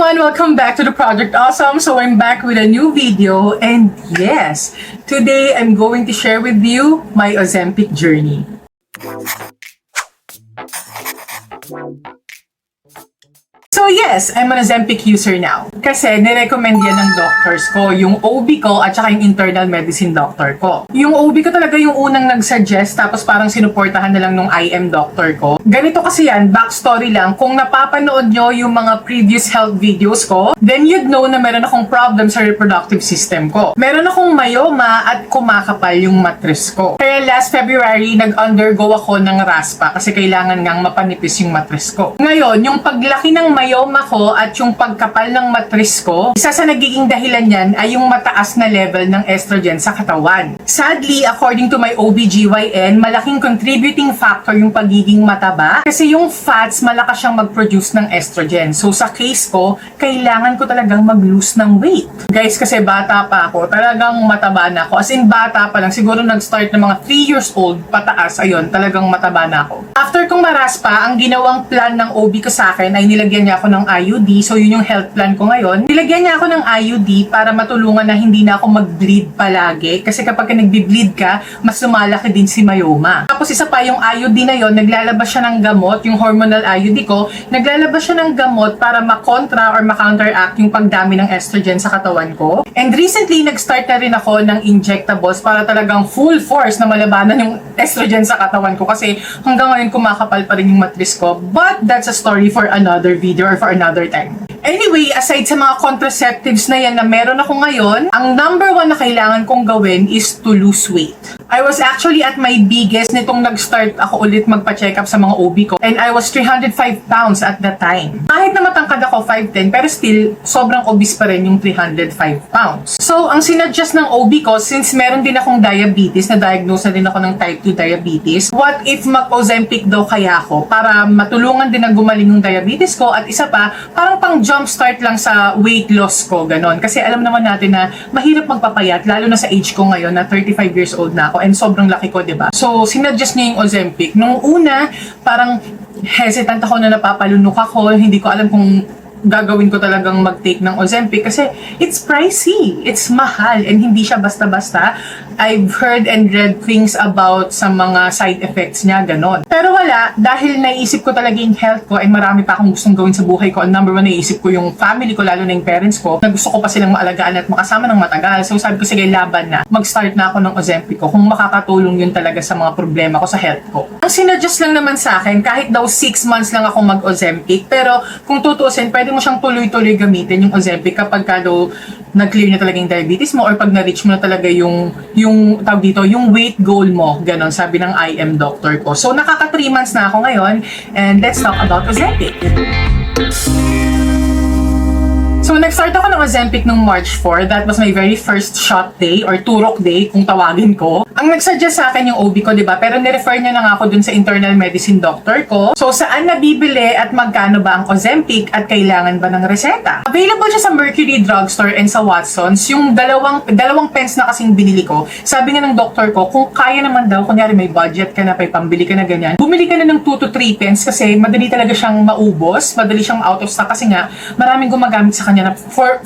everyone! Welcome back to the Project Awesome. So I'm back with a new video, and yes, today I'm going to share with you my Ozempic journey. So yes, I'm an Ozempic user now. Kasi nirecommend yan ng doctors ko, yung OB ko at saka yung internal medicine doctor ko. Yung OB ko talaga yung unang nag-suggest, tapos parang sinuportahan na lang nung IM doctor ko. Ganito kasi yan, backstory lang, kung napapanood nyo yung mga previous health videos ko, then you'd know na meron akong problem sa reproductive system ko. Meron akong myoma at kumakapal yung mattress ko. Kaya last February, nag-undergo ako ng raspa kasi kailangan ngang mapanipis yung mattress ko. Ngayon, yung paglaki ng myoma ko at yung pagkapal ng mattress ko, isa sa nagiging dahilan yan ay yung mataas na level ng estrogen sa katawan. Sadly, according to my OBGYN, malaking contributing factor yung pagiging mataba kasi yung fats malakas siyang mag-produce ng estrogen. So sa case ko, kailangan ko talagang mag-lose ng weight. Guys, kasi bata pa ako, talagang mataba na ako. As in bata pa lang, siguro nag-start ng mga 3 years old pataas, ayun, talagang mataba na ako. After kong maraspa, ang ginawang plan ng OB ko sa akin ay nilagyan niya ako ng IUD. So yun yung health plan ko ngayon. Nilagyan niya ako ng IUD para matulungan na hindi na ako mag-bleed palagi. Kasi kapag nagbi-bleed ka, mas lumalaki din si myoma. Tapos isa pa yung IUD na yon, naglalabas siya ng gamot, yung hormonal IUD ko, naglalabas siya ng gamot para makontra or makounteract yung pagdami ng estrogen sa katawan ko. And recently, nag-start na rin ako ng injectables para talagang full force na malabanan yung estrogen sa katawan ko kasi hanggang ngayon kumakapal pa rin yung mattress ko. But that's a story for another video or for another time. Anyway, aside sa mga contraceptives na yan na meron ako ngayon, ang number one na kailangan kong gawin is to lose weight. I was actually at my biggest nitong nag-start ako ulit magpa-check up sa mga OB ko, and I was 305 pounds at that time. Kahit na matangkad ako 5'10", pero still, sobrang obese pa rin yung 305 pounds. So, ang sinadjust ng OB ko, since meron din akong diabetes, na-diagnose na din ako ng type 2 diabetes, what if mag-Ozempic daw kaya ako para matulungan din na gumaling yung diabetes ko, at isa pa, parang pang jumpstart lang sa weight loss ko, ganon. Kasi alam naman natin na mahirap magpapayat, lalo na sa age ko ngayon na 35 years old na ako, and sobrang laki ko, diba? So, sinadjust niya yung Ozempic. Nung una, parang hesitant ako na napapalunok ako, hindi ko alam kung gagawin ko talagang mag-take ng Ozempic kasi it's pricey, it's mahal, and hindi siya basta-basta. I've heard and read things about sa mga side effects niya, ganon. Pero wala, dahil naisip ko talaga yung health ko and marami pa akong gustong gawin sa buhay ko. Number one, naisip ko yung family ko, lalo na yung parents ko, na gusto ko pa silang maalagaan at makasama ng matagal. So sabi ko, sige, laban na. Mag-start na ako ng Ozempic ko kung makakatulong yun talaga sa mga problema ko sa health ko. Ang sinadjust lang naman sa akin, kahit daw 6 months lang ako mag-Ozempic, pero kung tutuusin, pwede mo siyang tuloy-tuloy gamitin yung Ozempic kapag ka daw nag-clear na talaga yung diabetes mo or pag na-reach mo na talaga yung tawag dito, yung weight goal mo, ganon, sabi ng IM doctor ko. So, nakaka 3 months na ako ngayon, and let's talk about Ozempic. So, nag-start ako ng Ozempic nung March 4. That was my very first shot day or turok day, kung tawagin ko. Ang nag-suggest sa akin yung OB ko, diba? Pero nirefer niya lang ako dun sa internal medicine doctor ko. So, saan nabibili at magkano ba ang Ozempic at kailangan ba ng reseta? Available siya sa Mercury Drugstore and sa Watsons. Yung dalawang pens na kasing binili ko, sabi nga ng doctor ko, kung kaya naman daw, kunyari may budget ka na, may pambili ka na ganyan, bumili ka na ng 2 to 3 pens kasi madali talaga siyang maubos, madali siyang out of stock kasi nga, maraming gumagamit sa kanya na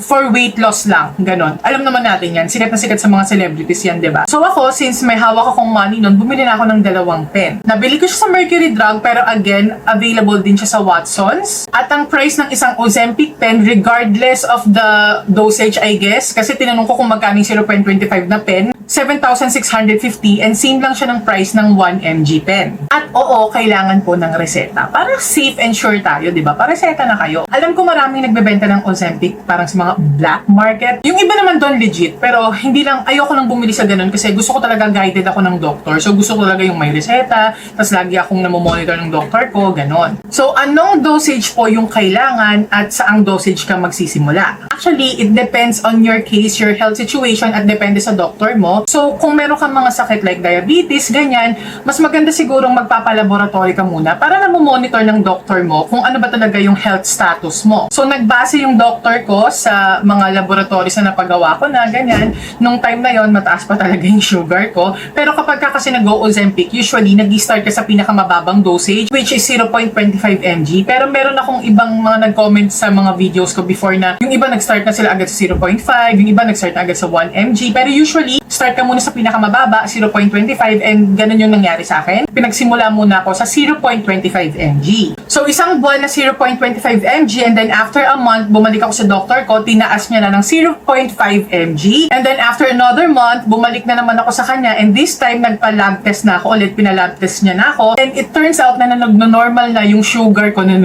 for weight loss lang, ganon. Alam naman natin yan, sikat na sikat sa mga celebrities yan, diba? So ako, since may hawak akong money nun, bumili na ako ng 2 pen. Nabili ko siya sa Mercury Drug, pero again, available din siya sa Watsons. At ang price ng isang Ozempic pen, regardless of the dosage, I guess, kasi tinanong ko kung magkano yung 0.25 na pen, 7,650, and same lang siya ng price ng 1 mg pen. At oo, kailangan po ng reseta. Para safe and sure tayo, di ba? Pareseta na kayo. Alam ko maraming nagbebenta ng Ozempic parang sa mga black market. Yung iba naman doon legit, pero hindi lang, ayoko lang bumili sa ganun kasi gusto ko talaga guided ako ng doctor. So gusto ko talaga yung may reseta, tapos lagi akong namomonitor ng doctor ko, ganon. So anong dosage po yung kailangan at saang dosage ka magsisimula? Actually, it depends on your case, your health situation, at depende sa doctor mo. ko. So, kung meron kang mga sakit like diabetes, ganyan, mas maganda sigurong magpapalaboratory ka muna para na monitor ng doctor mo kung ano ba talaga yung health status mo. So, nagbase yung doctor ko sa mga laboratories na napagawa ko na, ganyan. Nung time na yon mataas pa talaga yung sugar ko. Pero kapag ka kasi nag-o-Ozempic, usually, nag-start ka sa pinakamababang dosage, which is 0.25 mg. Pero meron akong ibang mga nag-comment sa mga videos ko before na yung iba nag-start na sila agad sa 0.5, yung iba nag-start na agad sa 1 mg. Pero usually, start ka muna sa pinakamababa, 0.25, and ganun yung nangyari sa akin. Pinagsimula muna ako sa 0.25 mg. So, isang buwan na 0.25 mg, and then after a month, bumalik ako sa doctor ko, tinaas niya na ng 0.5 mg. And then after another month, bumalik na naman ako sa kanya, and this time, nagpa-lab test na ako ulit, pinalab test niya na ako, and it turns out na nagno-normal na yung sugar ko, na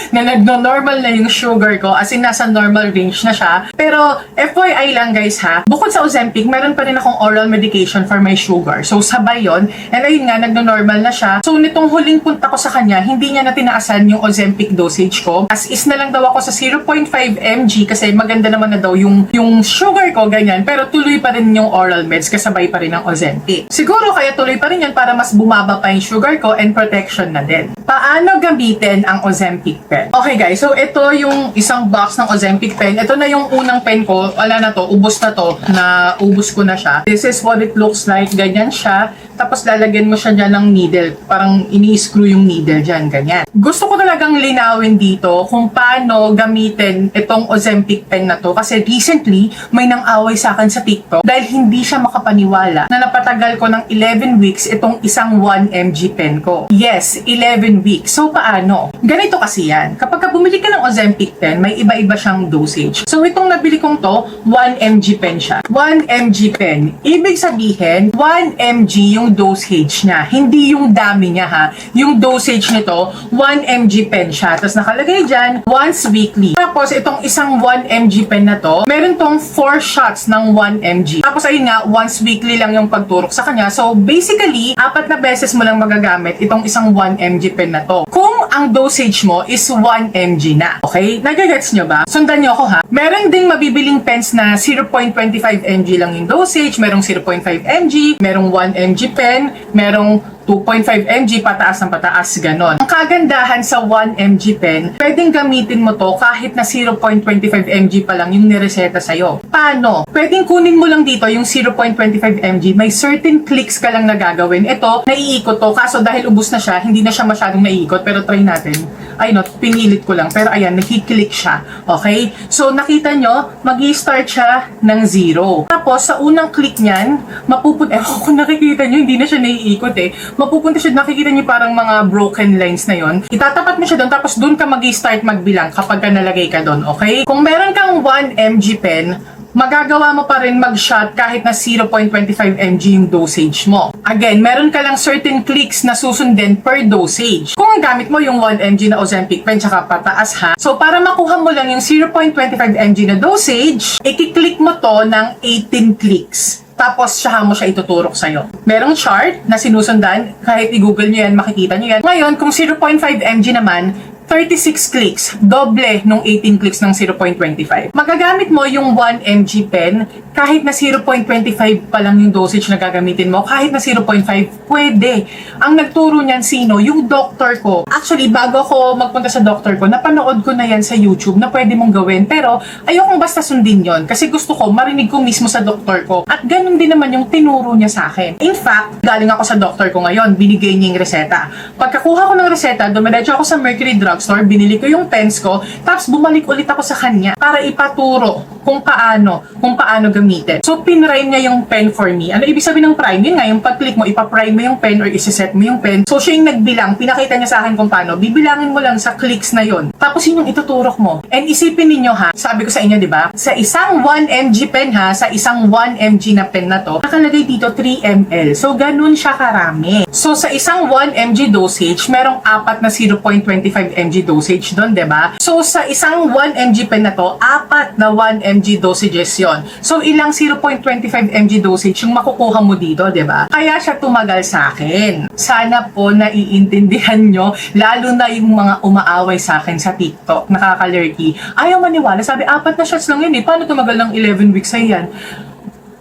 nagno-normal na yung sugar ko, as in nasa normal range na siya. Pero, FYI lang guys ha, bukod sa Ozempic, meron pa rin akong oral medication for my sugar. So, sabay yon. And ayun nga, nagno-normal na siya. So, nitong huling punta ko sa kanya, hindi niya na tinaasan yung Ozempic dosage ko. As is na lang daw ako sa 0.5 mg kasi maganda naman na daw yung sugar ko, ganyan. Pero tuloy pa rin yung oral meds, kasabay pa rin ang Ozempic. Siguro kaya tuloy pa rin yan para mas bumaba pa yung sugar ko and protection na din. Paano gamitin ang Ozempic pen? Okay guys, so ito yung isang box ng Ozempic pen. Ito na yung unang pen ko. Wala na to, ubos na to. Ubos ko na siya. This is what it looks like. Ganyan siya. Tapos lalagyan mo siya dyan ng needle. Parang ini-screw yung needle dyan. Ganyan. Gusto ko talagang linawin dito kung paano gamitin itong Ozempic pen na to. Kasi recently, may nang-away sa akin sa TikTok dahil hindi siya makapaniwala na napatagal ko ng 11 weeks itong isang 1 mg pen ko. Yes, 11 weeks. So, paano? Ganito kasi yan. Kapag bumili ka ng Ozempic pen, may iba-iba siyang dosage. So, itong nabili kong to, 1 mg pen siya. 1 mg pen. Ibig sabihin, 1 mg yung dosage niya. Hindi yung dami niya ha. Yung dosage nito, 1 mg pen siya. Tapos nakalagay dyan, once weekly. Tapos, itong isang 1 mg pen na to, meron tong 4 shots ng 1 mg. Tapos, ayun nga, once weekly lang yung pagturok sa kanya. So, basically, 4 na beses mo lang magagamit itong isang 1 mg pen na to. Kung ang dosage mo is 1 mg na. Okay? Nagagets nyo ba? Sundan nyo ako ha. Meron ding mabibiling pens na 0.25 mg lang yung dosage, merong 0.5 mg, merong 1 mg pen, merong 2.5 mg pataas ng pataas, ganon. Ang kagandahan sa 1 mg pen, pwedeng gamitin mo to kahit na 0.25 mg pa lang yung nireseta sa'yo. Paano? Pwedeng kunin mo lang dito yung 0.25 mg, may certain clicks ka lang na gagawin. Ito, naiikot to, kaso dahil ubus na siya, hindi na siya masyadong naiikot, pero try natin. Ay no, pinilit ko lang, pero ayan, nakiklik siya. Okay? So, nakita nyo, mag-i-start siya ng 0. Tapos, sa unang click niyan, kung nakikita nyo, hindi na siya naiikot eh. Mapupunta siya, nakikita niyo parang mga broken lines na yon. Itatapat mo siya doon, tapos doon ka mag-start magbilang kapag ka nalagay ka doon, okay? Kung meron kang 1 mg pen, magagawa mo pa rin mag-shot kahit na 0.25 mg yung dosage mo. Again, meron ka lang certain clicks na susundin per dosage. Kung ang gamit mo yung 1 mg na Ozempic pen, tsaka pataas ha. So, para makuha mo lang yung 0.25 mg na dosage, i-click mo to ng 18 clicks. Tapos, siya mo siya ituturok sa'yo. Merong chart na sinusundan. Kahit i-google nyo yan, makikita nyo yan. Ngayon, kung 0.5 mg naman, 36 clicks, doble nung 18 clicks ng 0.25. Magagamit mo yung 1 mg pen, kahit na 0.25 pa lang yung dosage na gagamitin mo, kahit na 0.5, pwede. Ang nagturo niyan sino? Yung doctor ko. Actually, bago ako magpunta sa doctor ko, napanood ko na yan sa YouTube na pwede mong gawin, pero ayokong basta sundin yon kasi gusto ko marinig ko mismo sa doctor ko. At ganun din naman yung tinuro niya sa akin. In fact, galing ako sa doctor ko ngayon, binigay niya yung reseta. Pagkakuha ko ng reseta, dumiretso ako sa Mercury Drugstore, binili ko yung pens ko, tapos bumalik ulit ako sa kanya para ipaturo kung paano gamitin. So, pinrime niya yung pen for me. Ano ibig sabihin ng prime? Yun nga, yung pag-click mo, ipaprime mo yung pen or isiset mo yung pen. So, siya yung nagbilang. Pinakita niya sa akin kung paano. Bibilangin mo lang sa clicks na yon. Tapos, yun yung ituturok mo. And isipin ninyo ha, sabi ko sa inyo, di ba? Sa isang 1 mg pen ha, sa isang 1 mg na pen na to, nakalagay dito 3 ml. So, ganun siya karami. So, sa isang 1 mg dosage, merong 4 na 0.25 mg dosage doon, di ba? So, sa isang 1 mg pen na to, 4 na 1 mg dosages yon. So, ilang 0.25 mg dosage yung makukuha mo dito, di ba? Kaya siya tumagal sa akin. Sana po naiintindihan nyo, lalo na yung mga umaaway sa akin sa TikTok, nakaka-lurky. Ayaw maniwala, sabi, 4 na shots lang yun eh. Paano tumagal ng 11 weeks ay yan?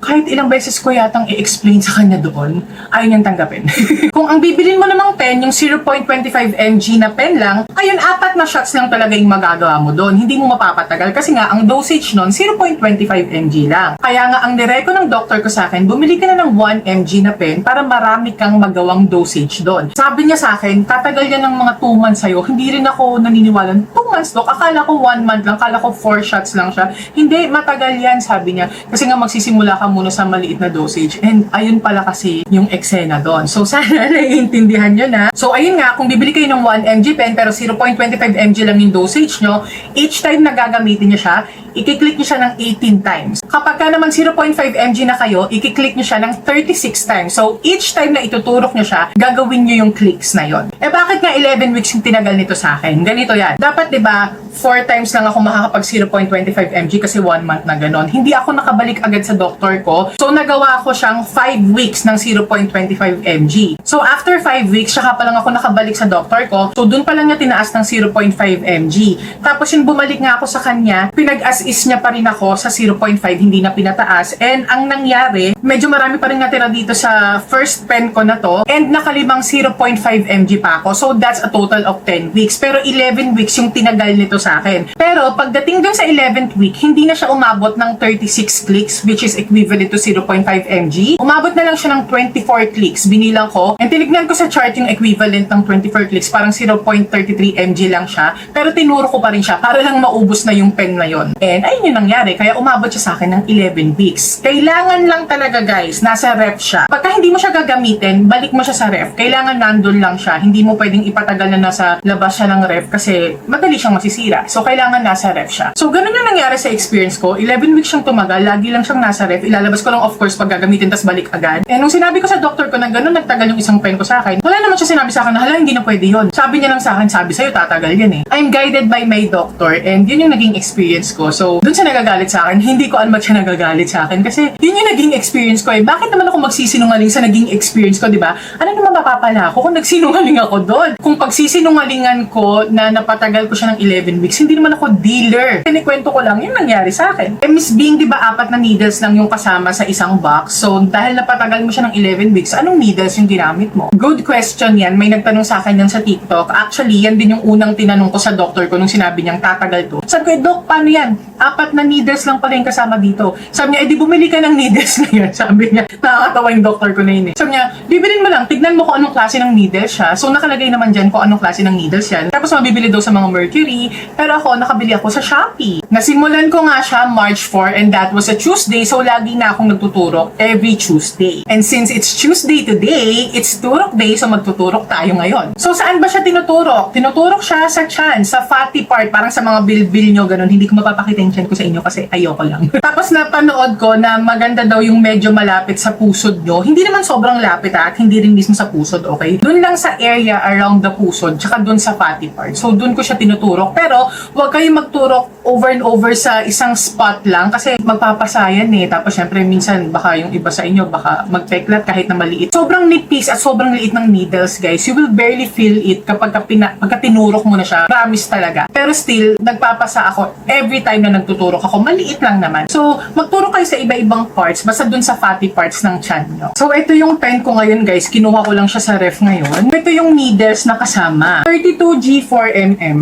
kahit ilang beses ko yatang i-explain sa kanya doon, ayaw niyang tanggapin. Kung ang bibilin mo namang pen, yung 0.25 mg na pen lang, ayun, 4 na shots lang talaga yung magagawa mo doon. Hindi mo mapapatagal kasi nga, ang dosage nun, 0.25 mg lang. Kaya nga, ang direko ng doktor ko sa akin, bumili ka na ng 1 mg na pen para marami kang magawang dosage doon. Sabi niya sa akin, tatagal yan ng mga 2 months sa'yo. Hindi rin ako naniniwala. 2 months, Dok? Akala ko 1 month lang. Akala ko 4 shots lang siya. Hindi, matagal yan, sabi niya. Kasi nga magsisimula ka muna sa maliit na dosage. And ayun pala kasi yung eksena doon. So sana naiintindihan nyo na. So ayun nga, kung bibili kayo ng 1 mg pen pero 0.25 mg lang yung dosage nyo, each time na gagamitin nyo siya, i-click nyo siya ng 18 times. Kapag ka naman 0.5 mg na kayo, i-click nyo siya ng 36 times. So each time na ituturok nyo siya, gagawin nyo yung clicks na yon. Eh bakit nga 11 weeks yung tinagal nito sa akin? Ganito yan. Dapat 'di ba 4 times lang ako makakapag 0.25 mg kasi 1 month na ganon. Hindi ako nakabalik agad sa doktor ko. So nagawa ko siyang 5 weeks ng 0.25 mg. So after 5 weeks, saka pa lang ako nakabalik sa doktor ko. So dun pa lang niya tinaas ng 0.5 mg. Tapos yung bumalik nga ako sa kanya, pinag-as-is niya pa rin ako sa 0.5, hindi na pinataas. And ang nangyari, medyo marami pa rin natira dito sa first pen ko na to. And nakalimang 0.5 mg pa ako. So that's a total of 10 weeks. Pero 11 weeks yung tinagal nito sa akin. Pero pagdating dun sa 11th week, hindi na siya umabot ng 36 clicks, which is equivalent to 0.5 mg. Umabot na lang siya ng 24 clicks. Binilang ko. And tinignan ko sa chart yung equivalent ng 24 clicks. Parang 0.33 mg lang siya. Pero tinuro ko pa rin siya para lang maubos na yung pen na yon. And ayun yung nangyari. Kaya umabot siya sa akin ng 11 weeks. Kailangan lang talaga guys, nasa ref siya. Pagka hindi mo siya gagamitin, balik mo siya sa ref. Kailangan nandun lang siya. Hindi mo pwedeng ipatagal na nasa labas siya ng ref kasi madali siyang masisira. So kailangan nasa ref siya. So ganun yung nangyari sa experience ko. 11 weeks siyang tumagal. Lagi lang siyang nasa ref. Ilalabas ko lang of course pag gagamitin tas balik agad. And nung sinabi ko sa doktor ko na ganun nagtagal yung isang pen ko sa akin, wala naman siya sinabi sa akin na hala hindi na pwede yun. Sabi niya lang sa akin, sabi sa'yo tatagal yan eh. I'm guided by my doctor and yun yung naging experience ko. So dun siya nagagalit sa akin. Hindi ko alam ba't siya nagagalit sa akin kasi yun yung naging experience ko eh. Bakit naman ako magsisinungaling sa naging experience ko, di ba? Ano naman mapapala ako kung nagsinungaling ako doon? Kung pagsisinungalingan ko na napatagal ko siya ng 11 weeks, hindi naman ako dealer. Kinikwento ko lang yung nangyari sa akin. Eh, Miss Bing, di ba 4 na needles lang yung kasama sa isang box? So, dahil napatagal mo siya ng 11 weeks, anong needles yung ginamit mo? Good question yan. May nagtanong sa akin yan sa TikTok. Actually, yan din yung unang tinanong ko sa doktor ko nung sinabi niyang tatagal to. Sabi ko, Dok, paano yan? 4 na needles lang pala yung kasama dito. Sabi niya, di bumili ka ng needles na yun. Sabi niya, nakakatawa yung doktor ko na yun eh. Sabi niya, bibilin mo lang, tignan mo kung anong klase ng needles siya. So, nakalagay naman dyan kung anong klase ng needles yan. Tapos, mabibili daw sa mga Mercury. Pero ako, nakabili ako sa Shopee. Nasimulan ko nga siya March 4 and that was a Tuesday. So, lagi na akong nagtuturok every Tuesday. And since it's Tuesday today, it's turok day. So, magtuturok tayo ngayon. So, saan ba siya tinuturok? Tinuturok siya sa tiyan, sa fatty part. Parang sa mga bilbil nyo, ganun. Hindi ko mapapakita yung tiyan ko sa inyo kasi ayoko lang. Tapos, napanood ko na maganda daw yung medyo malapit sa pusod nyo. Hindi naman sobrang lapit at hindi rin mismo sa pusod, okay? Doon lang sa area around the pusod, tsaka doon sa fatty part. So, doon ko siya tinuturok. Pero, huwag kayong magturok over and over sa isang spot lang kasi magpapasayan eh. Tapos, syempre, minsan, baka yung iba sa inyo, baka magpeklat kahit na maliit. Sobrang nipis at sobrang liit ng needles, guys. You will barely feel it pagka tinurok mo na siya. Promise talaga. Pero still, nagpapasa ako every time na nagtuturok ako. Maliit lang naman. So, magturok kayo sa iba-ibang parts, basta dun sa fatty parts ng tiyan nyo. So, ito yung pen ko ngayon, guys. Kinuha ko lang siya sa ref ngayon. Ito yung needles na kasama. 32G4mm.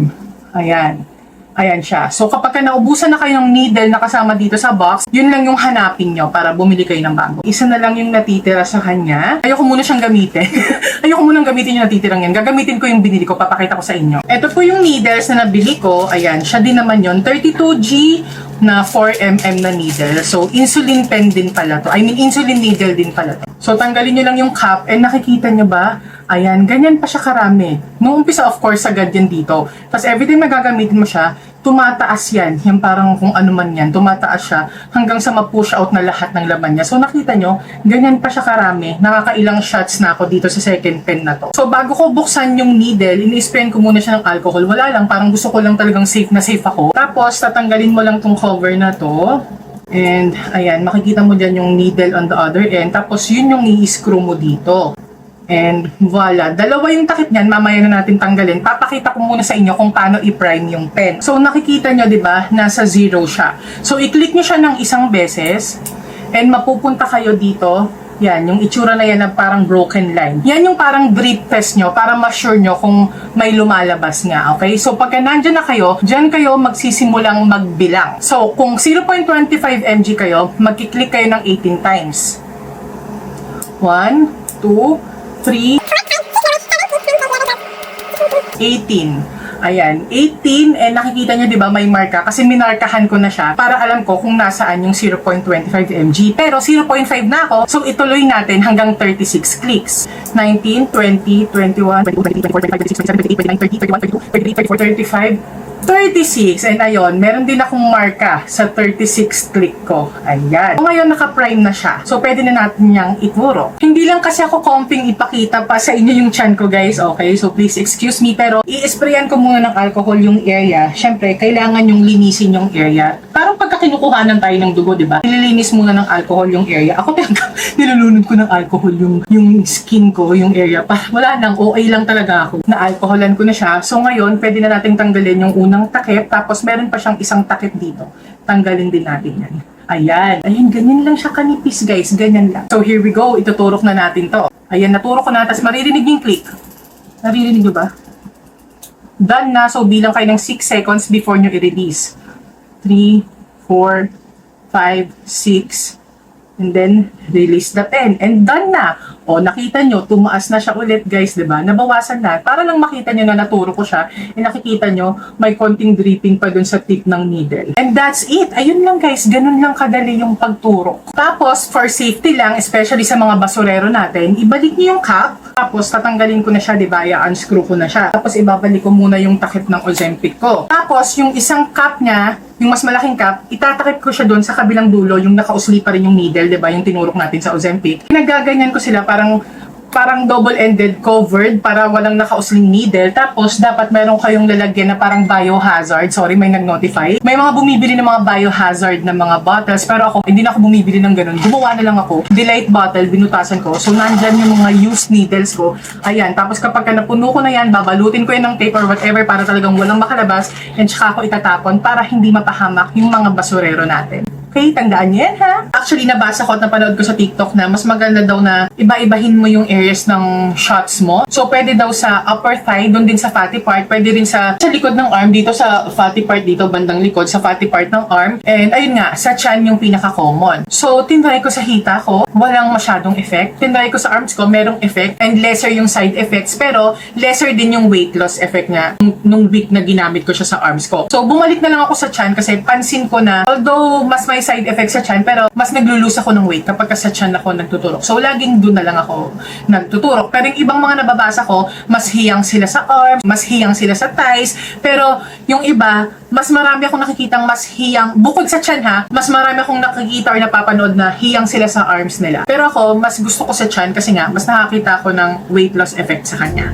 Ayan. Ayan siya. So, kapag naubusan na kayo ng needle na kasama dito sa box, yun lang yung hanapin nyo para bumili kayo ng bago. Isa na lang yung natitira sa kanya. Ayoko muna siyang gamitin. Ayoko munang gamitin yung natitirang yan. Gagamitin ko yung binili ko. Papakita ko sa inyo. Ito po yung needles na nabili ko. Ayan. Siya din naman yun. 32G na 4mm na needle. So, insulin pen din pala to. I mean, insulin needle din pala to. So, tanggalin nyo lang yung cap. And nakikita nyo ba? Ayan, ganyan pa siya karami. Nung umpisa, of course, agad yan dito. Tapos, every time na gagamitin mo siya, tumataas yan. Yung parang kung ano man yan, tumataas siya hanggang sa ma-push out na lahat ng laman niya. So, nakita nyo, ganyan pa siya karami. Nakakailang shots na ako dito sa second pen na to. So, bago ko buksan yung needle, ini-sprayan ko muna siya ng alcohol. Wala lang, parang gusto ko lang talagang safe na safe ako. Tapos, tatanggalin mo lang tong cover na to. And, ayan, makikita mo dyan yung needle on the other end. Tapos, yun yung i-screw mo dito. And voila, dalawa yung takip niyan, mamaya na natin tanggalin. Papakita ko muna sa inyo kung paano i-prime yung pen. So nakikita nyo, 'di ba, nasa 0 siya. So i-click nyo siya ng isang beses. and mapupunta kayo dito. Yan, yung itsura na yan ng parang broken line. Yan yung parang drip test nyo para ma-sure nyo kung may lumalabas nga, okay? So, pagka nandyan na kayo, dyan kayo magsisimulang magbilang. So, kung 0.25 mg kayo, magkiklik kayo ng 18 times. 1, 2, 3, 18. Ayan, 18, and nakikita nyo, di ba, may marka. Kasi minarkahan ko na siya para alam ko kung nasaan yung 0.25 mg. Pero 0.5 na ako, so ituloy natin hanggang 36 clicks. 19, 20, 21, 22, 23, 24, 25, 26, 27, 28, 29, 30, 31, 32, 33, 34, 35, 36. And ayun, meron din akong marka sa 36 click ko. Ayan. So, ngayon naka-prime na siya. So, pwede na natin niyang ituro. Hindi lang kasi ako comping ipakita pa sa inyo yung chan ko, guys. Okay? So, please excuse me. Pero, i-sprayan ko muna ng alcohol yung area. Siyempre, kailangan yung linisin yung area. Parang pagka kinukuhanan tayo ng dugo, di ba? Nililinis muna ng alcohol yung area. Ako talaga, nilulunod ko ng alcohol yung skin ko, yung area. Wala nang, OA lang talaga ako. Na-alcoholan ko na siya. So, ngayon, pwede na natin tanggalin yung unang takip, tapos meron pa siyang isang takip dito. Tanggalin din natin yan. Ayan. Ayan, ganyan lang siya kanipis, guys. Ganyan lang. So, here we go. Ituturok na natin to. Ayan, naturok ko na. Tapos maririnig yung click. Naririnig nyo ba? Done na. So, bilang kayo ng 6 seconds before nyo i-release. 3, 4, 5, 6, and then, release the pen. And done na. O, nakita nyo, tumaas na siya ulit, guys, diba? Nabawasan na. Para lang makita nyo na naturo ko siya, and nakikita nyo, may konting dripping pa dun sa tip ng needle. And that's it. Ayun lang, guys. Ganun lang kadali yung pagturo. Tapos, for safety lang, especially sa mga basurero natin, ibalik nyo yung cap. Tapos, tatanggalin ko na siya, diba? I-unscrew ko na siya. Tapos, ibabalik ko muna yung takip ng Ozempic ko. Tapos, yung isang cap niya, yung mas malaking cap, itatakip ko siya doon sa kabilang dulo, yung nakausli pa rin yung needle, diba? Yung tinurok natin sa Ozempic. Nagaganyan ko sila parang double-ended covered para walang nakausling needle. Tapos, dapat meron kayong lalagyan na parang biohazard. Sorry, may nag-notify. May mga bumibili ng mga biohazard na mga bottles. Pero ako, hindi na ako bumibili ng ganun. Gumawa na lang ako. Delight bottle, binutasan ko. So, nandyan yung mga used needles ko. Ayan. Tapos, kapag napuno ko na yan, babalutin ko yan ng tape or whatever para talagang walang makalabas. And saka ko itatapon para hindi mapahamak yung mga basurero natin. Okay, tandaan niyo yan, ha? Actually, nabasa ko at napanood ko sa TikTok na mas maganda daw na iba-ibahin mo yung areas ng shots mo. So, pwede daw sa upper thigh, doon din sa fatty part. Pwede rin sa likod ng arm, dito sa fatty part dito, bandang likod, sa fatty part ng arm. And ayun nga, sa chan yung pinaka-common. So, tinry ko sa hita ko, walang masyadong effect. Tinry ko sa arms ko, merong effect. And lesser yung side effects. Pero, lesser din yung weight loss effect niya nung week na ginamit ko siya sa arms ko. So, bumalik na lang ako sa chan kasi pansin ko na, although mas may side effects sa chan, pero mas naglo-lose ako ng weight kapag sa chan ako nagtuturok. So, laging doon na lang ako nagtuturok. Pero yung ibang mga nababasa ko, mas hiyang sila sa arms, mas hiyang sila sa thighs, pero yung iba, mas marami akong nakikitang mas hiyang, bukod sa chan ha, mas marami akong nakikita or napapanood na hiyang sila sa arms nila. Pero ako, mas gusto ko sa chan kasi nga, mas nakakita ako ng weight loss effect sa kanya.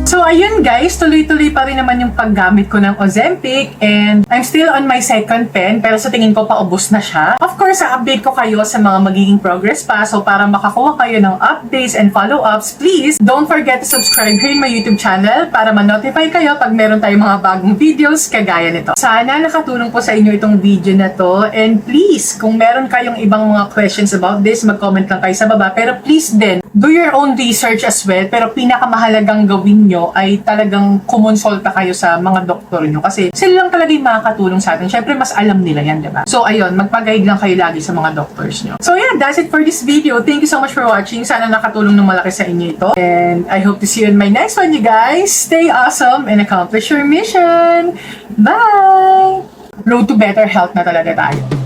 So, ayun guys, tuloy-tuloy pa rin naman yung paggamit ko ng Ozempic and I'm still on my second pen pero sa tingin ko paubos na siya. Of course, update ko kayo sa mga magiging progress pa. So, para makakuha kayo ng updates and follow-ups, please don't forget to subscribe here in my YouTube channel para ma-notify kayo pag meron tayong mga bagong videos kagaya nito. Sana nakatulong po sa inyo itong video na to and please, kung meron kayong ibang mga questions about this, mag-comment lang kayo sa baba. Pero please din, do your own research as well pero pinakamahalagang gawin nyo ay talagang kumonsulta kayo sa mga doktor nyo kasi sila lang talaga yung makakatulong sa atin. Syempre, mas alam nila yan, diba? So, ayun, magpag-guide lang kayo lagi sa mga doctors nyo. So, yeah, that's it for this video. Thank you so much for watching. Sana nakatulong ng malaki sa inyo ito. And I hope to see you in my next one, you guys. Stay awesome and accomplish your mission. Bye! Road to better health na talaga tayo.